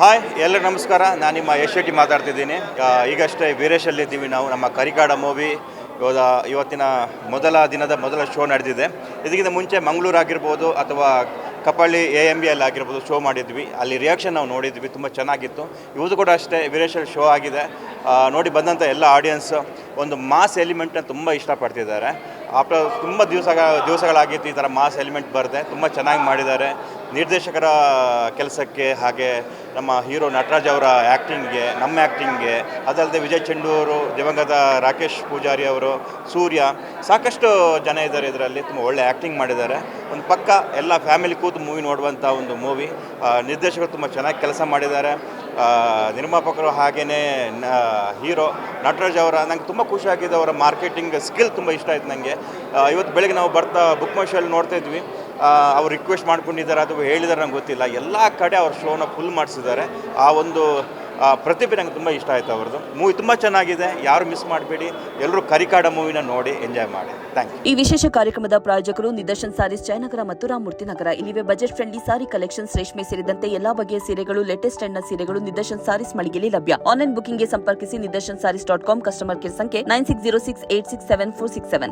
Hi ಎಲ್ಲರಿಗೂ ನಮಸ್ಕಾರ. ನಾನು ನಿಮ್ಮ ಯಶ್ ಶೆಟ್ಟಿ ಮಾತಾಡ್ತಿದ್ದೀನಿ. ಈಗಷ್ಟೇ ವೀರೇಶಲ್ಲಿದ್ದೀವಿ ನಾವು. ನಮ್ಮ ಕರಿಕಾಡ ಮೂವಿ ಇವತ್ತಿನ ಮೊದಲ ಶೋ ನಡೆದಿದೆ. ಇದಕ್ಕಿಂತ ಮುಂಚೆ ಮಂಗಳೂರು ಆಗಿರ್ಬೋದು ಅಥವಾ ಕಪ್ಪಳ್ಳಿ AMB ಅಲ್ಲಿ ಆಗಿರ್ಬೋದು ಶೋ ಮಾಡಿದ್ವಿ. ಅಲ್ಲಿ ರಿಯಾಕ್ಷನ್ ನಾವು ನೋಡಿದ್ವಿ, ತುಂಬ ಚೆನ್ನಾಗಿತ್ತು. ಇವತ್ತು ಕೂಡ ಅಷ್ಟೇ ವೀರೇಶಲ್ಲಿ ಶೋ ಆಗಿದೆ. ನೋಡಿ ಬಂದಂಥ ಎಲ್ಲ ಆಡಿಯನ್ಸ್ ಒಂದು ಮಾಸ್ ಎಲಿಮೆಂಟನ್ನು ತುಂಬ ಇಷ್ಟಪಡ್ತಿದ್ದಾರೆ. ಆಫ್ಟರ್ ತುಂಬ ದಿವಸಗಳಾಗಿತ್ತು ಈ ಥರ ಮಾಸ್ ಎಲಿಮೆಂಟ್ ಬರದೆ. ತುಂಬ ಚೆನ್ನಾಗಿ ಮಾಡಿದ್ದಾರೆ. ನಿರ್ದೇಶಕರ ಕೆಲಸಕ್ಕೆ, ಹಾಗೆ ನಮ್ಮ ಹೀರೋ ನಟರಾಜ್ ಅವರ ಆ್ಯಕ್ಟಿಂಗ್ಗೆ, ನಮ್ಮ ಆ್ಯಕ್ಟಿಂಗ್ಗೆ, ಅದಲ್ಲದೆ ವಿಜಯ್ ಚೆಂಡು ಅವರು, ದಿವಂಗತ ರಾಕೇಶ್ ಪೂಜಾರಿ ಅವರು, ಸೂರ್ಯ, ಸಾಕಷ್ಟು ಜನ ಇದ್ದಾರೆ ಇದರಲ್ಲಿ. ತುಂಬ ಒಳ್ಳೆ ಆ್ಯಕ್ಟಿಂಗ್ ಮಾಡಿದ್ದಾರೆ. ಒಂದು ಪಕ್ಕ ಎಲ್ಲ ಫ್ಯಾಮಿಲಿ ಕೂತು ಮೂವಿ ನೋಡುವಂಥ ಒಂದು ಮೂವಿ. ನಿರ್ದೇಶಕರು ತುಂಬ ಚೆನ್ನಾಗಿ ಕೆಲಸ ಮಾಡಿದ್ದಾರೆ. ನಿರ್ಮಾಪಕರು ಹಾಗೆಯೇ ಹೀರೋ ನಟರಾಜ್ ಅವರ ನಂಗೆ ತುಂಬ ಖುಷಿಯಾಗಿದೆ. ಅವರ ಮಾರ್ಕೆಟಿಂಗ್ ಸ್ಕಿಲ್ ತುಂಬ ಇಷ್ಟ ಆಯಿತು ನನಗೆ. ಇವತ್ತು ಬೆಳಗ್ಗೆ ನಾವು ಬರ್ತಾ ಬುಕ್ ಮೈ ಶೋಲ್ಲಿ ನೋಡ್ತಾ ಇದ್ವಿ. ಅವ್ರು ರಿಕ್ವೆಸ್ಟ್ ಮಾಡ್ಕೊಂಡಿದ್ದಾರೆ ಅಥವಾ ಹೇಳಿದ್ದಾರೆ ನಂಗೆ ಗೊತ್ತಿಲ್ಲ, ಎಲ್ಲ ಕಡೆ ಅವ್ರ ಶೋನ ಫುಲ್ ಮಾಡಿಸಿದ್ದಾರೆ. ಆ ಒಂದು ಪ್ರತಿಭೆ ನಂಗೆ ತುಂಬ ಇಷ್ಟ ಆಯಿತು ಅವ್ರದ್ದು. ಮೂವಿ ತುಂಬ ಚೆನ್ನಾಗಿದೆ, ಯಾರು ಮಿಸ್ ಮಾಡಬೇಡಿ. ಎಲ್ಲರೂ ಕರಿಕಾಡ ಮೂವಿನ ನೋಡಿ ಎಂಜಾಯ್ ಮಾಡಿ. Thank you. ಈ ವಿಶೇಷ ಕಾರ್ಯಕ್ರಮದ ಪ್ರಾಯೋಜಕರು ನಿದರ್ಶನ್ ಸಾರೀಸ್ ಜಯನಗರ ಮತ್ತು ರಾಮಮೂರ್ತಿ ನಗರ. ಇಲ್ಲಿವೆ ಬಜೆಟ್ ಫ್ರೆಂಡ್ಲಿ ಸಾರಿ ಕಲೆಕ್ಷನ್ಸ್, ರೇಷ್ಮೆ ಸೇರಿದಂತೆ ಎಲ್ಲಾ ಬಗೆಯ ಸೀರೆಗಳು, ಲೇಟೆಸ್ಟ್ ಟ್ರೆಂಡ್ನ ಸೀರೆಗಳು ನಿದರ್ಶನ್ ಸಾರೀಸ್ ಮಳಿಗೆಯಲ್ಲಿ ಲಭ್ಯ. ಆನ್ಲೈನ್ ಬುಕಿಂಗ್ಗೆ ಸಂಪರ್ಕಿಸಿ. ನಿದರ್ಶನ್ ಸಾರೀಸ್ .com ಕಸ್ಟಮರ್ ಕೇರ್ ಸಂಖ್ಯೆ 9606867467.